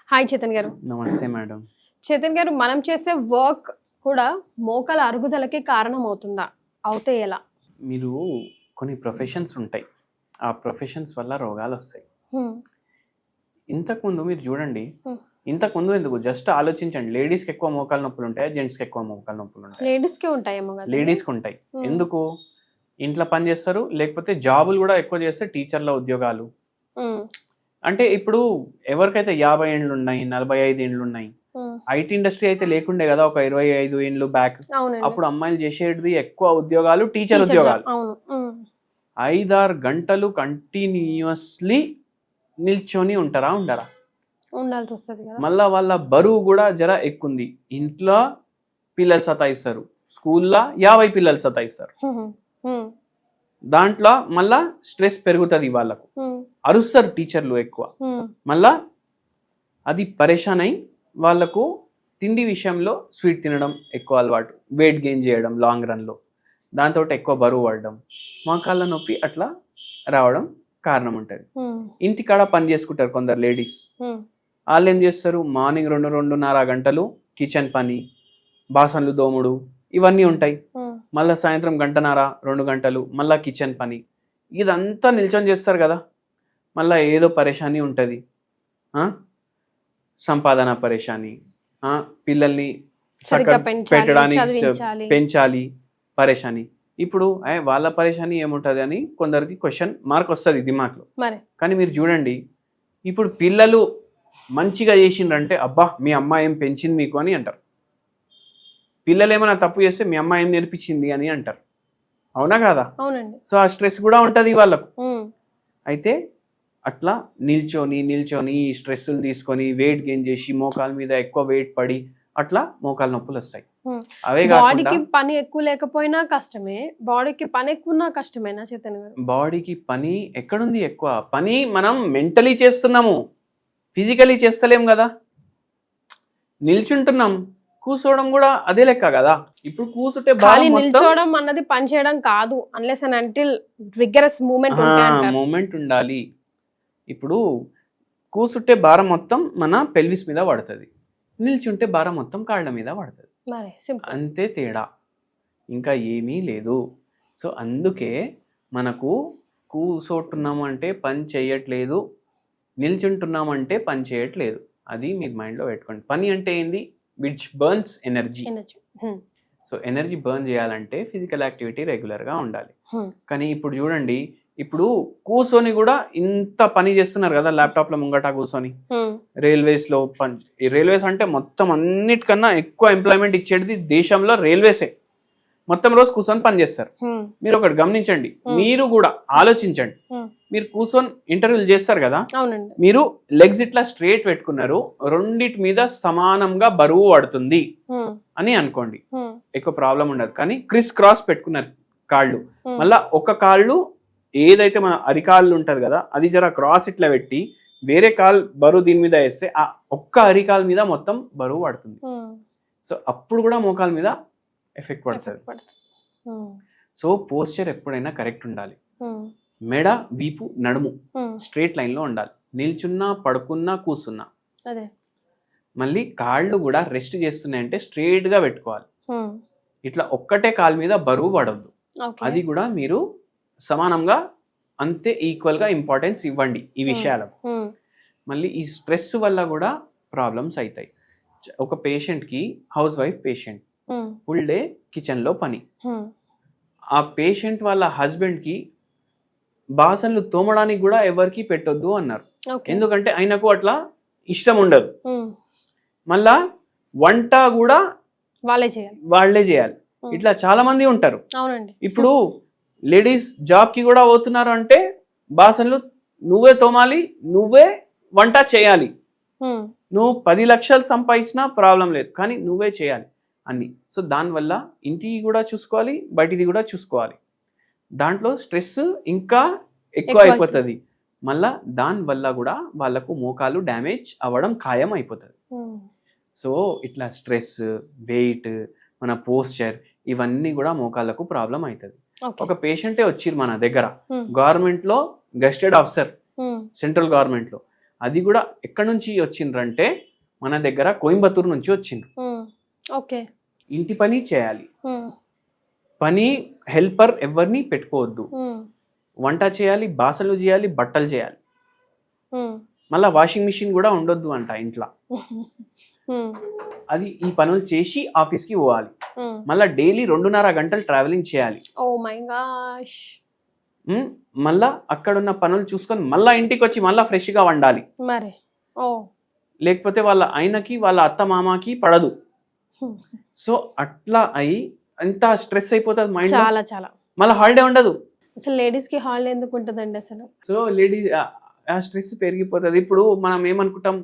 Hi Chetan గారు. నమస్తే madam. Chetan గారు, మనం చేసే వర్క్ కూడా మోకాల అరుగుదలకి కారణం అవుతుందా? అవుతే ఎలా? మీరు కొన్ని ప్రొఫెషన్స్ ఉంటాయి, ఆ ప్రొఫెషన్స్ వల్ల రోగాలు వస్తాయి. ఇంతకుముందు మీరు చూడండి, ఇంతకుముందు ఎందుకు జస్ట్ ఆలోచించండి, లేడీస్కి ఎక్కువ మోకాల నొప్పులు ఉంటాయా, జెంట్స్కి ఎక్కువ మోకాల నొప్పులు ఉంటాయి? లేడీస్కే ఉంటాయేమో కదా. లేడీస్కి ఉంటాయి. ఎందుకు? ఇంట్లో పని చేస్తారు, లేకపోతే జాబులు కూడా ఎక్కువ చేస్తే టీచర్ల ఉద్యోగాలు. అంటే ఇప్పుడు ఎవరికైతే 50 ఏండ్లు ఉన్నాయి, 45 ఏండ్లు ఉన్నాయి, ఐటీ ఇండస్ట్రీ అయితే లేకుండే కదా ఒక 25 ఏండ్లు బ్యాక్. అప్పుడు అమ్మాయిలు చేసేది ఎక్కువ ఉద్యోగాలు టీచర్ ఉద్యోగాలు. 5-6 గంటలు కంటిన్యూస్లీ నిల్చొని ఉండరా? ఉండాల్సి వస్తుంది కదా. మళ్ళా వాళ్ళ బరువు కూడా జర ఎక్కుంది. ఇంట్లో పిల్లలు సతాయిస్తారు, స్కూల్లో 50 పిల్లలు సతాయిస్తారు. దాంట్లో మళ్ళా స్ట్రెస్ పెరుగుతుంది, వాళ్ళకు అరుస్తారు టీచర్లు ఎక్కువ. మళ్ళా అది పరేషాన్ అయి వాళ్ళకు తిండి విషయంలో స్వీట్ తినడం ఎక్కువ అలవాటు, వెయిట్ గెయిన్ చేయడం లాంగ్ రన్లో, దాంతో ఎక్కువ బరువు పడడం, మోకాళ్ళ నొప్పి అట్లా రావడం కారణం ఉంటుంది. ఇంటికాడ పని చేసుకుంటారు కొందరు లేడీస్, వాళ్ళు ఏం చేస్తారు, మార్నింగ్ 2-2.5 గంటలు కిచెన్ పని, బాసన్లు దోముడు ఇవన్నీ ఉంటాయి. మళ్ళీ సాయంత్రం 1.5-2 గంటలు మళ్ళీ కిచెన్ పని, ఇదంతా నిల్చొని చేస్తారు కదా. మళ్ళీ ఏదో పరేషాని ఉంటుంది, సంపాదన పరేషాని, పిల్లల్ని పెట్టడానికి పెంచాలి పరేషాని. ఇప్పుడు వాళ్ళ పరేషాని ఏముంటుంది అని కొందరికి క్వశ్చన్ మార్క్ వస్తుంది దిమాక్లో. కానీ మీరు చూడండి, ఇప్పుడు పిల్లలు మంచిగా చేసిండ్రంటే అబ్బా మీ అమ్మ ఏం పెంచింది మీకు అని అంటారు. పిల్లలు ఏమైనా తప్పు చేస్తే మీ అమ్మ ఏం నేర్పించింది అని అంటారు. అవునా కాదా? సో ఆ స్ట్రెస్ కూడా ఉంటుంది వాళ్ళకు. అయితే అట్లా నిల్చొని స్ట్రెస్సులు తీసుకొని వెయిట్ గెయిన్ చేసి మోకాల మీద ఎక్కువ వెయిట్ పడి అట్లా మోకాల నొప్పులు వస్తాయి. అవే బాడీకి పని ఎక్కువ లేకపోయినా కష్టమే, బాడీకి పని ఎక్కువ కష్టమేనా చేతన్ గారు? బాడీకి పని ఎక్కడుంది ఎక్కువ? పని మనం మెంటలీ చేస్తున్నాము, ఫిజికలీ చేస్తలేం కదా. నిల్చుంటున్నాం, కూర్చోవడం కూడా అదే లెక్క కదా. ఇప్పుడు కూర్చుంటే నిల్చోవడం అన్నది పని చేయడం కాదు, unless and until vigorous movement ఉండాలి. ఇప్పుడు కూర్చుంటే భారం మొత్తం మన పెల్విస్ మీద పడుతుంది, నిల్చుంటే భారం మొత్తం కాళ్ళ మీద పడుతుంది. అంతే తేడా, ఇంకా ఏమీ లేదు. సో అందుకే మనకు కూర్చోటున్నామంటే పని చేయట్లేదు, నిల్చుంటున్నామంటే పని చేయట్లేదు. అది మీరు మైండ్లో పెట్టుకోండి. పని అంటే ఏంది? Which burns energy. So energy burn చేయాలంటే ఫిజికల్ యాక్టివిటీ రెగ్యులర్గా ఉండాలి. కానీ ఇప్పుడు చూడండి, ఇప్పుడు కూర్చొని కూడా ఇంత పని చేస్తున్నారు కదా, ల్యాప్టాప్లో ముంగట కూర్చొని. రైల్వేస్లో రైల్వేస్ అంటే మొత్తం అన్నిటికన్నా ఎక్కువ ఎంప్లాయ్మెంట్ ఇచ్చేది దేశంలో రైల్వేసే. మొత్తం రోజు కూర్చొని పని చేస్తారు. మీరు ఒకటి గమనించండి, మీరు కూడా ఆలోచించండి. మీరు కూర్చొని ఇంటర్వ్యూలు చేస్తారు కదా, మీరు లెగ్స్ ఇట్లా స్ట్రేట్ పెట్టుకున్నారు, రెండిటి మీద సమానంగా బరువు పడుతుంది అని అనుకోండి, ఎక్కువ ప్రాబ్లం ఉండదు. కానీ క్రిస్ క్రాస్ పెట్టుకున్నారు కాళ్ళు, మళ్ళా ఒక కాళ్ళు ఏదైతే మన అరికాళ్ళు ఉంటది కదా, అది జర క్రాస్ ఇట్లా పెట్టి వేరే కాలు బరువు దీని మీద వేస్తే ఆ ఒక్క అరికాల మీద మొత్తం బరువు పడుతుంది. సో అప్పుడు కూడా మోకాల మీద ఎఫెక్ట్ పడుతుంది. సో పోస్చర్ ఎప్పుడైనా కరెక్ట్ ఉండాలి. మెడ, వీపు, నడుము స్ట్రేట్ లైన్లో ఉండాలి. నిల్చున్నా, పడుకున్నా, కూర్చున్నా. మళ్ళీ కాళ్ళు కూడా రెస్ట్ చేస్తున్నాయంటే స్ట్రేట్గా పెట్టుకోవాలి. ఇట్లా ఒక్కటే కాలు మీద బరువు పడవద్దు. అది కూడా మీరు సమానంగా అంతే ఈక్వల్గా ఇంపార్టెన్స్ ఇవ్వండి ఈ విషయాలకు. మళ్ళీ ఈ స్ట్రెస్ వల్ల కూడా ప్రాబ్లమ్స్ అవుతాయి. ఒక పేషెంట్కి, house wife patient, full day కిచెన్లో పని, ఆ పేషెంట్ వాళ్ళ హస్బెండ్కి బాసన్లు తోమడానికి కూడా ఎవరికి పెట్టొద్దు అన్నారు. ఎందుకంటే ఆయనకు అట్లా ఇష్టం ఉండదు. మళ్ళా వంట కూడా వాళ్ళే చేయాలి. ఇట్లా చాలా మంది ఉంటారు. ఇప్పుడు లేడీస్ జాబ్కి కూడా పోతున్నారు అంటే బాసన్లు నువ్వే తోమాలి, నువ్వే వంట చేయాలి. నువ్వు 10 లక్షలు సంపాదించినా ప్రాబ్లం లేదు, కానీ నువ్వే చేయాలి అన్ని. సో దానివల్ల ఇంటికి కూడా చూసుకోవాలి, బయటిది కూడా చూసుకోవాలి. దాంట్లో స్ట్రెస్ ఇంకా ఎక్కువ అయిపోతుంది. మళ్ళా దానివల్ల కూడా వాళ్ళకు మోకాలు డ్యామేజ్ అవ్వడం ఖాయం అయిపోతుంది. సో ఇట్లా స్ట్రెస్, వెయిట్, మన పోస్చర్ ఇవన్నీ కూడా మోకాళ్ళకు ప్రాబ్లం అవుతుంది. ఒక పేషెంటే వచ్చిర్రు మన దగ్గర, గవర్నమెంట్లో గెస్టెడ్ ఆఫీసర్, సెంట్రల్ గవర్నమెంట్లో. అది కూడా ఎక్కడి నుంచి వచ్చిండ్రంటే మన దగ్గర కోయంబత్తూరు నుంచి వచ్చిండ్రు. ఓకే. ఇంటి పని చేయాలి, పని హెల్పర్ ఎవరిని పెట్టుకోవద్దు, వంట చేయాలి, బాసలు చేయాలి, బట్టలు చేయాలి, మళ్ళీ వాషింగ్ మిషన్ కూడా ఉండొద్దు అంట ఇంట్లో. అది ఈ పనులు చేసి ఆఫీస్కి పోవాలి, మళ్ళీ డైలీ 2.5 గంటలు ట్రావెలింగ్ చేయాలి. Oh my gosh. మళ్ళా అక్కడున్న పనులు చూసుకొని మళ్ళా ఇంటికి వచ్చి మళ్ళా ఫ్రెష్గా వండాలి. మరి లేకపోతే వాళ్ళ ఆయనకి వాళ్ళ అత్త మామకి పడదు. సో అట్లా అయి అంత స్ట్రెస్ అయిపోతుంది మైండ్. చాలా చాలా. మళ్ళీ హాలిడే ఉండదు. అసలు లేడీస్ కి హాలిడే ఎందుకు ఉంటుందండి అసలు? సో లేడీస్ ఆ స్ట్రెస్ పెరిగిపోతుంది. ఇప్పుడు మనం ఏమనుకుంటాం,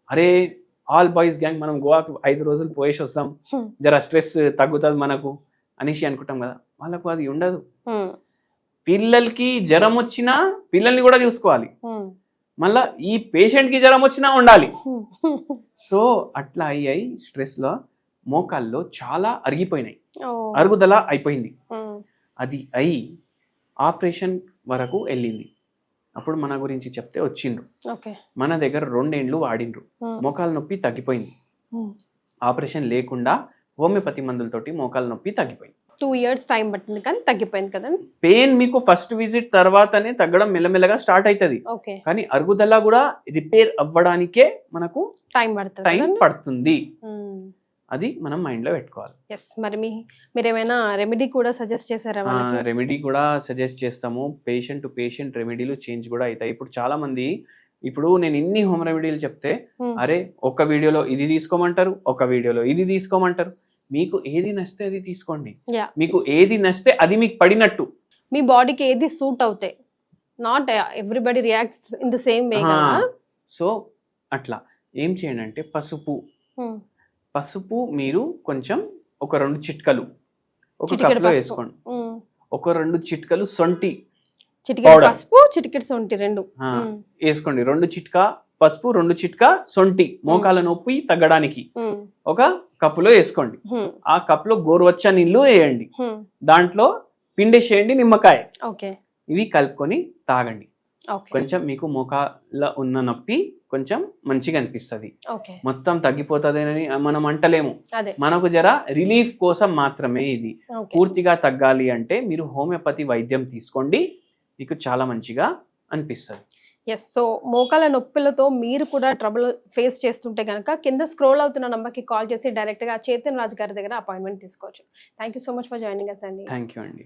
అరే ఆల్ బాయ్స్ గ్యాంగ్ మనం గోవాకి 5 రోజులు పోయేసి వస్తాం, జర స్ట్రెస్ తగ్గుతుంది మనకు అనేసి అనుకుంటాం కదా. వాళ్ళకు అది ఉండదు. పిల్లలకి జ్వరం వచ్చినా పిల్లల్ని కూడా చూసుకోవాలి, మళ్ళా ఈ పేషెంట్ కి జ్వరం వచ్చినా ఉండాలి. సో అట్లా అయ్యి స్ట్రెస్ లో మోకాల్లో చాలా అరిగిపోయినాయి, అరుగుదల అయిపోయింది. అది అయి ఆపరేషన్ వరకు వెళ్ళింది. అప్పుడు మన గురించి చెప్తే వచ్చిండ్రు, మన దగ్గర 2 ఏళ్ళు వాడిండ్రు, మోకాల నొప్పి తగ్గిపోయింది. ఆపరేషన్ లేకుండా హోమియోపతి మందులతోటి మోకాల నొప్పి తగ్గిపోయింది. 2 years టైం పట్టింది కానీ తగ్గిపోయింది కదండి. పెయిన్ మీకు ఫస్ట్ విజిట్ తర్వాతనే తగ్గడం మెల్లమెల్లగా స్టార్ట్ అవుతుంది. కానీ అరుగుదల కూడా రిపేర్ అవ్వడానికే మనకు టైం పడుతుంది. అది మనం మైండ్ లో పెట్టుకోవాలి. మరి మీరు ఏమైనా రెమెడీ కూడా సజెస్ట్ చేశారా? రెమెడీ కూడా సజెస్ట్ చేస్తాము. పేషెంట్ టు పేషెంట్ రెమెడీలు చేంజ్ కూడా అవుతాయి. ఇప్పుడు చాలా మంది, ఇప్పుడు నేను ఇన్ని హోమ్ రెమెడీలు చెప్తే అరే ఒక వీడియోలో ఇది తీసుకోమంటారు, ఒక వీడియోలో ఇది తీసుకోమంటారు. మీకు ఏది నచ్చితే అది తీసుకోండి. మీకు ఏది నచ్చితే అది మీకు పడినట్టు, మీ బాడీకి ఏది సూట్ అవుతాయి. Not everybody reacts in the same way. So అట్లా ఏం చేయండి అంటే పసుపు మీరు కొంచెం ఒక 2 చిట్కలు ఒక కప్లో వేసుకోండి. ఒక 2 చిట్కలు సొంటి పసుపు, చిటికెడు సొంటి 2 వేసుకోండి. 2 చిట్కా పసుపు, 2 చిట్కా సొంటి మోకాల నొప్పి తగ్గడానికి ఒక కప్పులో వేసుకోండి. ఆ కప్పులో గోరువెచ్చ నీళ్లు వేయండి, దాంట్లో పిండేసేయండి నిమ్మకాయ, ఇవి కలుపుకొని తాగండి. కొంచెం మీకు మోకాల ఉన్న నొప్పి కొంచెం మంచిగా అనిపిస్తుంది. మొత్తం తగ్గిపోతుందని మనం అంటలేము, మనకు జర రిలీఫ్ కోసం మాత్రమే ఇది. పూర్తిగా తగ్గాలి అంటే మీరు హోమియోపతి వైద్యం తీసుకోండి, మీకు చాలా మంచిగా అనిపిస్తుంది. సో మోకాల నొప్పులతో మీరు కూడా ట్రబుల్ ఫేస్ చేస్తుంటే కనుక కింద స్క్రోల్ అవుతున్న నంబర్కి కాల్ చేసి డైరెక్ట్గా చేతన్ రాజ్ గారి దగ్గర అపాయింట్మెంట్ తీసుకోవచ్చు. Thank you so much for joining us అండి. థ్యాంక్ యూ అండి.